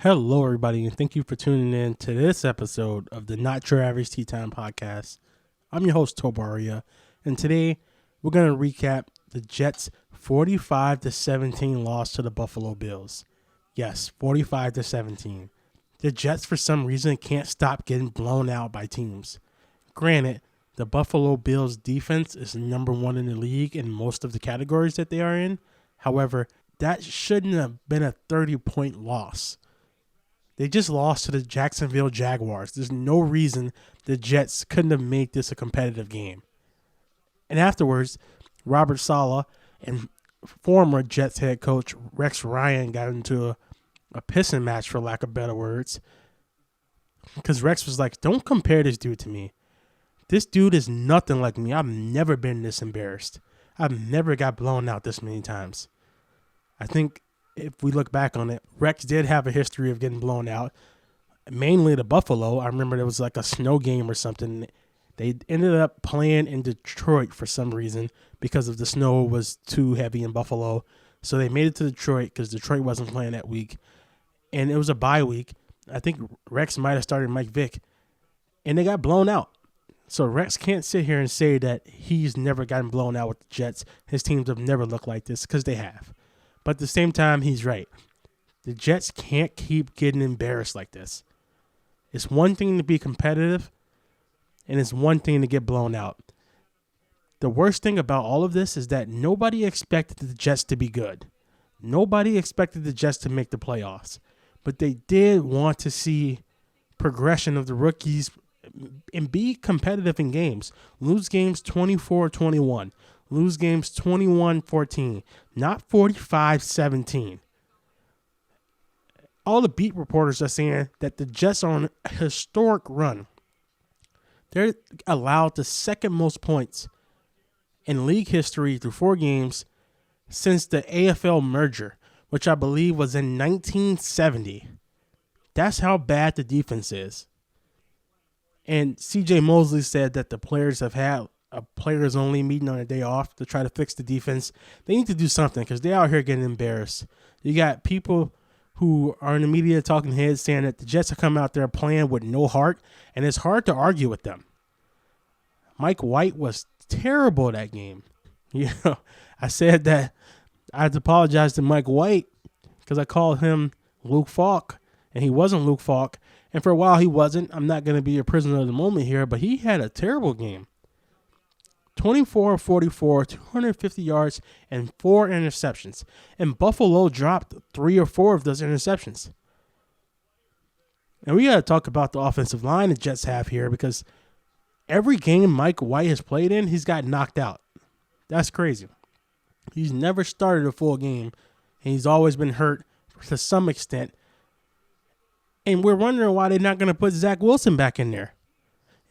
Hello, everybody, and thank you for tuning in to this episode of the Not Your Average Tea Time podcast. I'm your host, Tobaria, and today we're going to recap the Jets' 45-17 loss to the Buffalo Bills. Yes, 45-17. The Jets, for some reason, can't stop getting blown out by teams. Granted, the Buffalo Bills defense is number one in the league in most of the categories that they are in. However, that shouldn't have been a 30-point loss. They just lost to the Jacksonville Jaguars. There's no reason the Jets couldn't have made this a competitive game. And afterwards, Robert Saleh and former Jets head coach Rex Ryan got into a pissing match, for lack of better words. Because Rex was like, don't compare this dude to me. This dude is nothing like me. I've never been this embarrassed. I've never got blown out this many times. I think if we look back on it, Rex did have a history of getting blown out, mainly to Buffalo. I remember there was like a snow game or something. They ended up playing in Detroit for some reason because of the snow was too heavy in Buffalo. So they made it to Detroit because Detroit wasn't playing that week. And it was a bye week. I think Rex might have started Mike Vick. And they got blown out. So Rex can't sit here and say that he's never gotten blown out with the Jets. His teams have never looked like this, because they have. But at the same time, he's right. The Jets can't keep getting embarrassed like this. It's one thing to be competitive, and it's one thing to get blown out. The worst thing about all of this is that nobody expected the Jets to be good. Nobody expected the Jets to make the playoffs. But they did want to see progression of the rookies and be competitive in games. Lose games 24-21. Lose games 21-14, not 45-17. All the beat reporters are saying that the Jets are on a historic run. They're allowed the second most points in league history through 4 games since the AFL merger, which I believe was in 1970. That's how bad the defense is. And CJ Mosley said that the players have had a players-only meeting on a day off to try to fix the defense. They need to do something because they're out here getting embarrassed. You got people who are in the media talking heads saying that the Jets are coming out there playing with no heart, and it's hard to argue with them. Mike White was terrible that game. I said that I had to apologize to Mike White because I called him Luke Falk, and he wasn't Luke Falk. And for a while he wasn't. I'm not going to be a prisoner of the moment here, but he had a terrible game. 24-44, 250 yards, and 4 interceptions. And Buffalo dropped 3 or 4 of those interceptions. And we got to talk about the offensive line the Jets have here, because every game Mike White has played in, he's got knocked out. That's crazy. He's never started a full game, and he's always been hurt to some extent. And we're wondering why they're not going to put Zach Wilson back in there.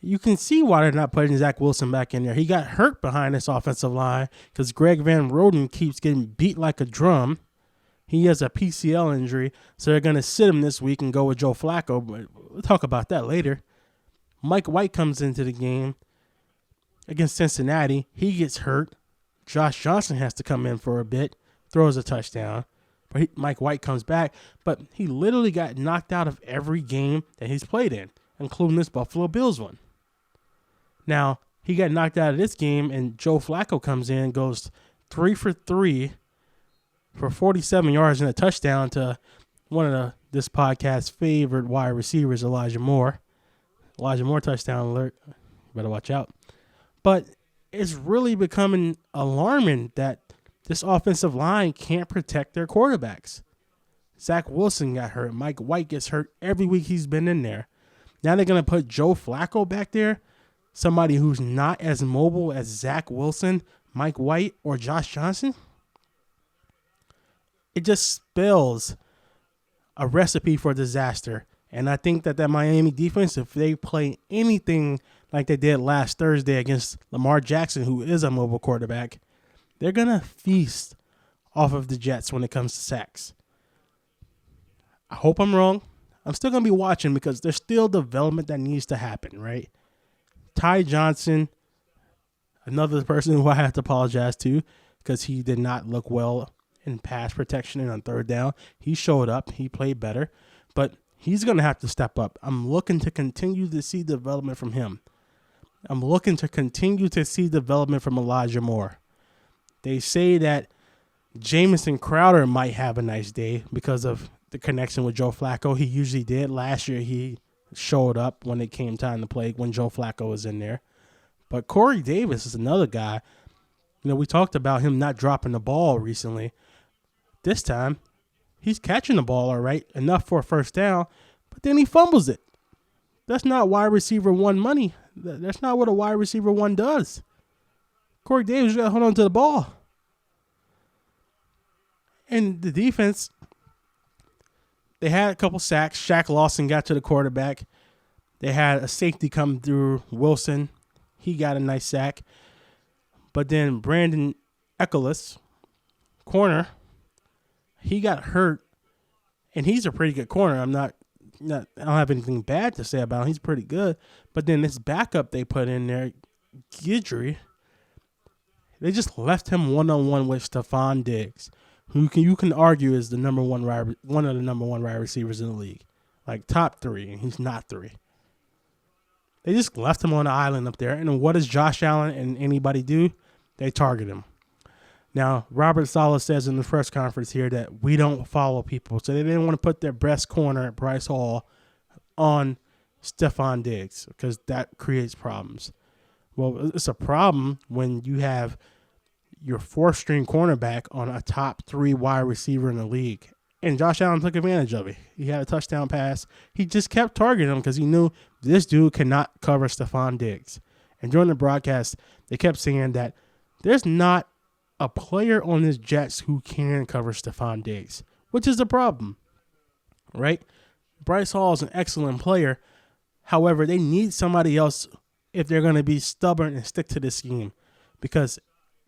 You can see why they're not putting Zach Wilson back in there. He got hurt behind this offensive line because Greg Van Roten keeps getting beat like a drum. He has a PCL injury, so they're going to sit him this week and go with Joe Flacco, but we'll talk about that later. Mike White comes into the game against Cincinnati. He gets hurt. Josh Johnson has to come in for a bit, throws a touchdown. But Mike White comes back, but he literally got knocked out of every game that he's played in, including this Buffalo Bills one. Now, he got knocked out of this game, and Joe Flacco comes in and goes 3 for 3 for 47 yards and a touchdown to one of this podcast's favorite wide receivers, Elijah Moore. Elijah Moore touchdown alert. Better watch out. But it's really becoming alarming that this offensive line can't protect their quarterbacks. Zach Wilson got hurt. Mike White gets hurt every week he's been in there. Now they're going to put Joe Flacco back there, somebody who's not as mobile as Zach Wilson, Mike White, or Josh Johnson. It just spells a recipe for disaster. And I think that Miami defense, if they play anything like they did last Thursday against Lamar Jackson, who is a mobile quarterback, they're going to feast off of the Jets when it comes to sacks. I hope I'm wrong. I'm still going to be watching because there's still development that needs to happen, right? Ty Johnson, another person who I have to apologize to because he did not look well in pass protection and on third down. He showed up. He played better. but he's going to have to step up. I'm looking to continue to see development from him. I'm looking to continue to see development from Elijah Moore. They say that Jamison Crowder might have a nice day because of the connection with Joe Flacco. He usually did. Last year, he showed up when it came time to play, when Joe Flacco was in there. But Corey Davis is another guy. We talked about him not dropping the ball recently. This time, he's catching the ball all right, enough for a first down, but then he fumbles it. That's not wide receiver one money. That's not what a wide receiver one does. Corey Davis got to hold on to the ball. And the defense, they had a couple sacks. Shaq Lawson got to the quarterback. They had a safety come through, Wilson. He got a nice sack. But then Brandon Echolas, corner, he got hurt. And he's a pretty good corner. I don't have anything bad to say about him. He's pretty good. But then this backup they put in there, Guidry, they just left him one-on-one with Stephon Diggs, who you can argue is one of the number one wide receivers in the league. Like top 3, and he's not 3. They just left him on the island up there. And what does Josh Allen and anybody do? They target him. Now, Robert Saleh says in the press conference here that we don't follow people. So they didn't want to put their best corner, Bryce Hall, on Stephon Diggs because that creates problems. Well, it's a problem when you have your 4th-string cornerback on a top 3 wide receiver in the league. And Josh Allen took advantage of it. He had a touchdown pass. He just kept targeting him because he knew this dude cannot cover Stephon Diggs. And during the broadcast, they kept saying that there's not a player on this Jets who can cover Stephon Diggs, which is the problem, right? Bryce Hall is an excellent player. However, they need somebody else if they're going to be stubborn and stick to the scheme, because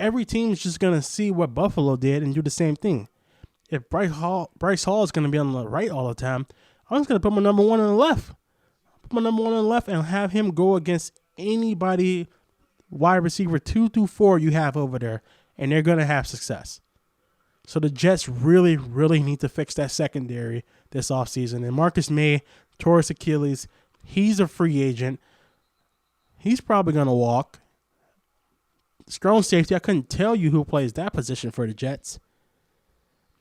every team is just going to see what Buffalo did and do the same thing. If Bryce Hall is going to be on the right all the time, I'm just going to put my number 1 on the left. Put my number 1 on the left and have him go against anybody wide receiver 2 through 4 you have over there, and they're going to have success. So the Jets really, really need to fix that secondary this offseason. And Marcus May, tore his Achilles, he's a free agent. He's probably going to walk. Strong safety, I couldn't tell you who plays that position for the Jets.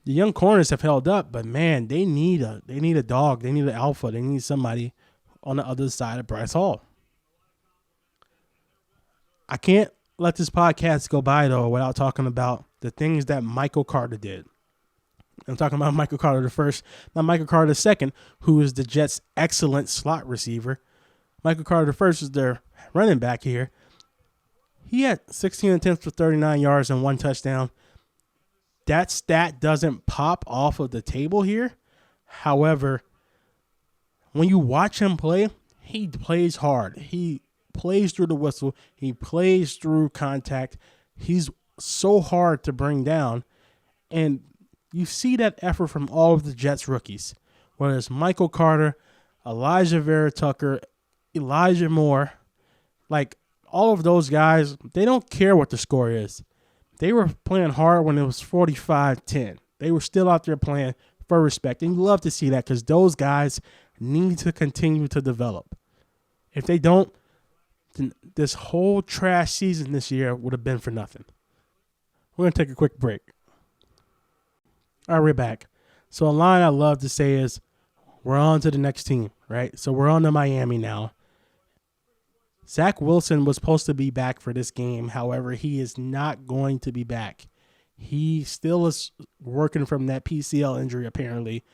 The young corners have held up, but man, they need a dog. They need an alpha. They need somebody on the other side of Bryce Hall. I can't let this podcast go by, though, without talking about the things that Michael Carter did. I'm talking about Michael Carter the first, not Michael Carter the second, who is the Jets' excellent slot receiver. Michael Carter the first is their running back here. He had 16 attempts for 39 yards and 1 touchdown. That stat doesn't pop off of the table here. However, when you watch him play, he plays hard. He plays through the whistle. He plays through contact. He's so hard to bring down. And you see that effort from all of the Jets rookies, whether it's Michael Carter, Elijah Vera Tucker, Elijah Moore. Like, all of those guys, they don't care what the score is. They were playing hard when it was 45-10. They were still out there playing for respect. And you love to see that because those guys need to continue to develop. If they don't, then this whole trash season this year would have been for nothing. We're going to take a quick break. All right, we're back. So a line I love to say is, we're on to the next team, right? So we're on to Miami now. Zach Wilson was supposed to be back for this game. However, he is not going to be back. He still is working from that PCL injury, apparently.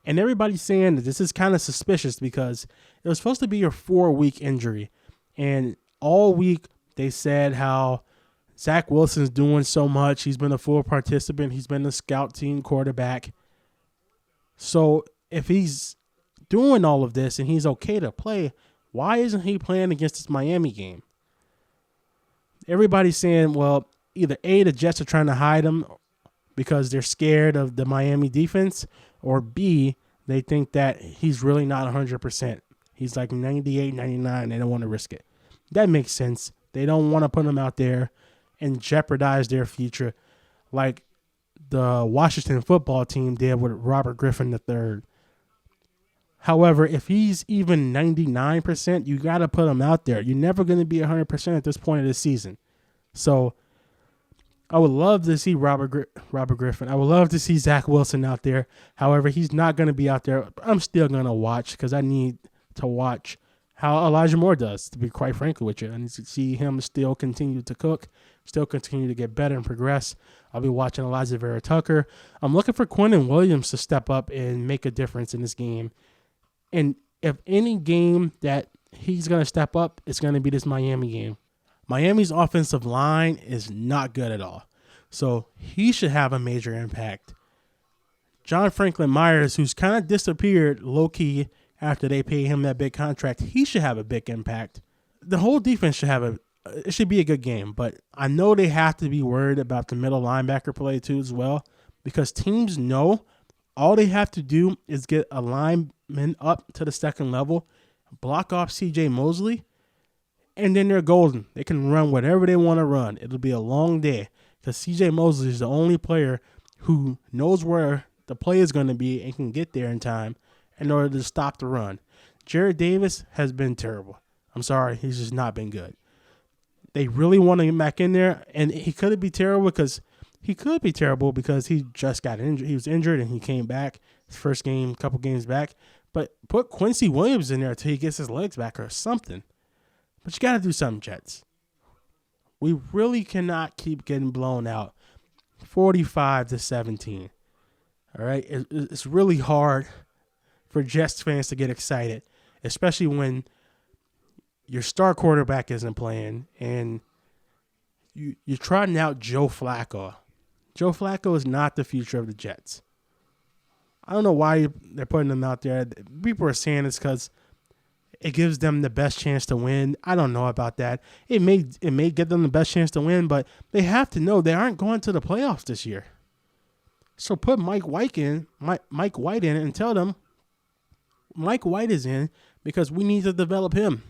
And everybody's saying that this is kind of suspicious because it was supposed to be a 4-week injury. And all week they said how Zach Wilson's doing so much. He's been a full participant. He's been a scout team quarterback. So if he's doing all of this and he's okay to play, why isn't he playing against this Miami game? Everybody's saying, well, either A, the Jets are trying to hide him because they're scared of the Miami defense, or B, they think that he's really not 100%. He's like 98, 99. They don't want to risk it. That makes sense. They don't want to put him out there and jeopardize their future like the Washington football team did with Robert Griffin III. However, if he's even 99%, you got to put him out there. You're never going to be 100% at this point of the season. So I would love to see Robert Griffin. I would love to see Zach Wilson out there. However, he's not going to be out there. I'm still going to watch because I need to watch how Elijah Moore does, to be quite frankly with you. I need to see him still continue to cook, still continue to get better and progress. I'll be watching Elijah Vera Tucker. I'm looking for Quinnen Williams to step up and make a difference in this game. And if any game that he's going to step up, it's going to be this Miami game. Miami's offensive line is not good at all. So he should have a major impact. John Franklin Myers, who's kind of disappeared low-key after they pay him that big contract, he should have a big impact. The whole defense it should be a good game. But I know they have to be worried about the middle linebacker play too as well, because teams know all they have to do is get a lineman up to the second level, block off C.J. Mosley, and then they're golden. They can run whatever they want to run. It'll be a long day because C.J. Mosley is the only player who knows where the play is going to be and can get there in time in order to stop the run. Jared Davis has been terrible. I'm sorry. He's just not been good. They really want to get back in there, and he could be terrible because he just got injured. He was injured and he came back his first game, couple games back. But put Quincy Williams in there until he gets his legs back or something. But you got to do something, Jets. We really cannot keep getting blown out 45-17. All right? It's really hard for Jets fans to get excited, especially when your star quarterback isn't playing and you're trotting out Joe Flacco. Joe Flacco is not the future of the Jets. I don't know why they're putting him out there. People are saying it's because it gives them the best chance to win. I don't know about that. It may give them the best chance to win, but they have to know they aren't going to the playoffs this year. So put Mike White in and tell them Mike White is in because we need to develop him.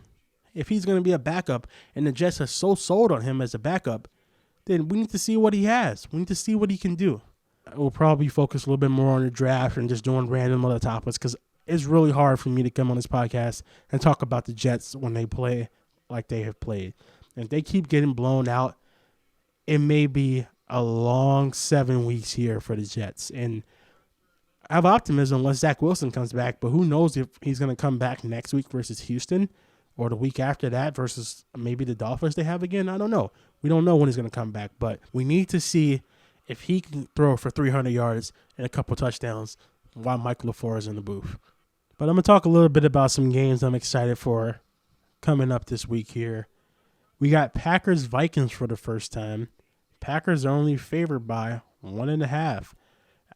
If he's going to be a backup and the Jets are so sold on him as a backup, then we need to see what he has. We need to see what he can do. We'll probably focus a little bit more on the draft and just doing random other topics because it's really hard for me to come on this podcast and talk about the Jets when they play like they have played. And if they keep getting blown out, it may be a long 7 weeks here for the Jets. And I have optimism once Zach Wilson comes back, but who knows if he's going to come back next week versus Houston or the week after that versus maybe the Dolphins they have again. I don't know. We don't know when he's going to come back, but we need to see if he can throw for 300 yards and a couple touchdowns while Mike LaFleur is in the booth. But I'm going to talk a little bit about some games I'm excited for coming up this week here. We got Packers-Vikings for the first time. Packers are only favored by 1.5.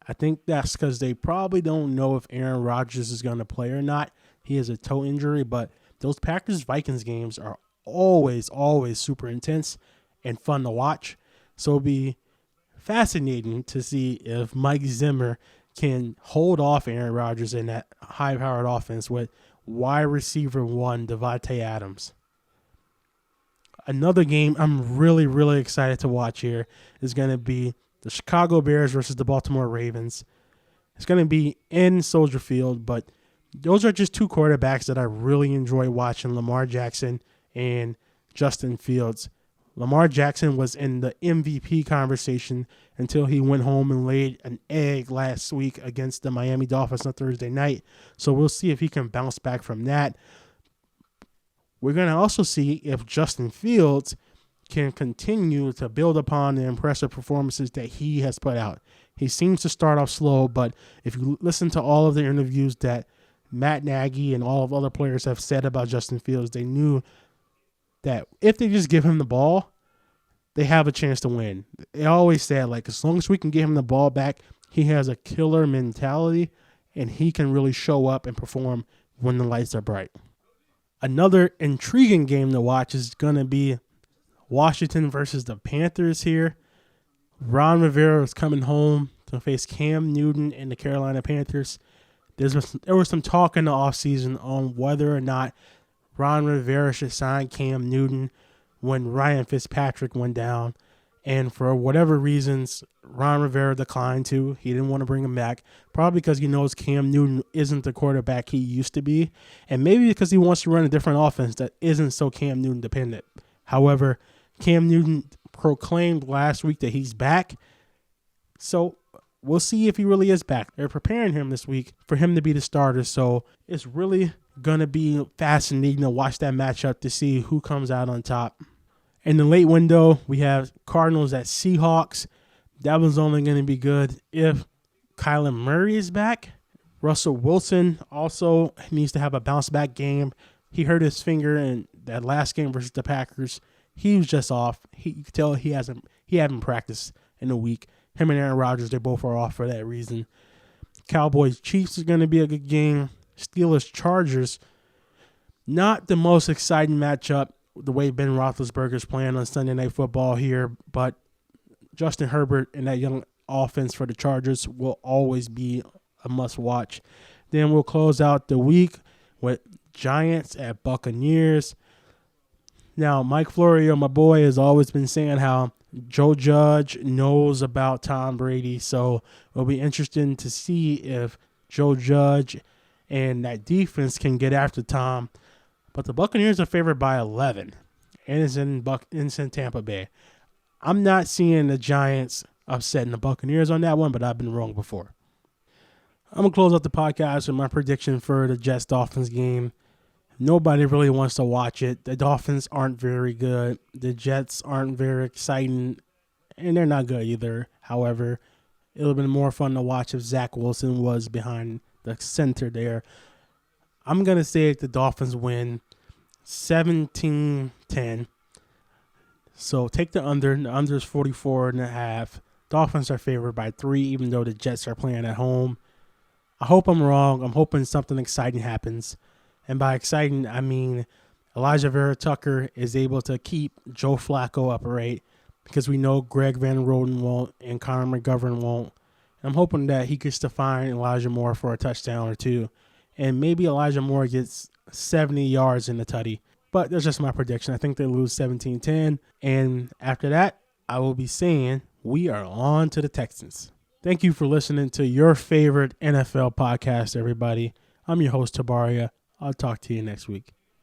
I think that's because they probably don't know if Aaron Rodgers is going to play or not. He has a toe injury, but those Packers-Vikings games are always super intense and fun to watch. So it'll be fascinating to see if Mike Zimmer can hold off Aaron Rodgers in that high-powered offense with wide receiver 1, Devontae Adams. Another game I'm really excited to watch here is going to be the Chicago Bears versus the Baltimore Ravens. It's going to be in Soldier Field, but those are just two quarterbacks that I really enjoy watching, Lamar Jackson and Justin Fields. Lamar Jackson was in the MVP conversation until he went home and laid an egg last week against the Miami Dolphins on Thursday night. So we'll see if he can bounce back from that. We're going to also see if Justin Fields can continue to build upon the impressive performances that he has put out. He seems to start off slow, but if you listen to all of the interviews that Matt Nagy and all of other players have said about Justin Fields, they knew that if they just give him the ball, they have a chance to win. They always said, like, as long as we can get him the ball back, he has a killer mentality, and he can really show up and perform when the lights are bright. Another intriguing game to watch is going to be Washington versus the Panthers here. Ron Rivera is coming home to face Cam Newton and the Carolina Panthers. There was some talk in the offseason on whether or not Ron Rivera should sign Cam Newton when Ryan Fitzpatrick went down. And for whatever reasons, Ron Rivera declined to. He didn't want to bring him back, probably because he knows Cam Newton isn't the quarterback he used to be, and maybe because he wants to run a different offense that isn't so Cam Newton dependent. However, Cam Newton proclaimed last week that he's back, so we'll see if he really is back. They're preparing him this week for him to be the starter, so it's really going to be fascinating to watch that matchup to see who comes out on top. In the late window, we have Cardinals at Seahawks. That one's only going to be good if Kyler Murray is back. Russell Wilson also needs to have a bounce-back game. He hurt his finger in that last game versus the Packers. He was just off. You can tell he hadn't practiced in a week. Him and Aaron Rodgers, they both are off for that reason. Cowboys-Chiefs is going to be a good game. Steelers-Chargers, not the most exciting matchup, the way Ben Roethlisberger's playing on Sunday Night Football here, but Justin Herbert and that young offense for the Chargers will always be a must-watch. Then we'll close out the week with Giants at Buccaneers. Now, Mike Florio, my boy, has always been saying how Joe Judge knows about Tom Brady, so it'll be interesting to see if Joe Judge and that defense can get after Tom. But the Buccaneers are favored by 11, and it's in Tampa Bay. I'm not seeing the Giants upsetting the Buccaneers on that one, but I've been wrong before. I'm going to close out the podcast with my prediction for the Jets-Dolphins game. Nobody really wants to watch it. The Dolphins aren't very good. The Jets aren't very exciting, and they're not good either. However, it would have been more fun to watch if Zach Wilson was behind the center there. I'm going to say the Dolphins win 17-10. So take the under. The under is 44.5. Dolphins are favored by 3, even though the Jets are playing at home. I hope I'm wrong. I'm hoping something exciting happens. And by exciting, I mean Elijah Vera-Tucker is able to keep Joe Flacco upright, because we know Greg Van Roten won't and Connor McGovern won't. I'm hoping that he gets to find Elijah Moore for a touchdown or two. And maybe Elijah Moore gets 70 yards in the tutty. But that's just my prediction. I think they lose 17-10. And after that, I will be saying we are on to the Texans. Thank you for listening to your favorite NFL podcast, everybody. I'm your host, Tabaria. I'll talk to you next week.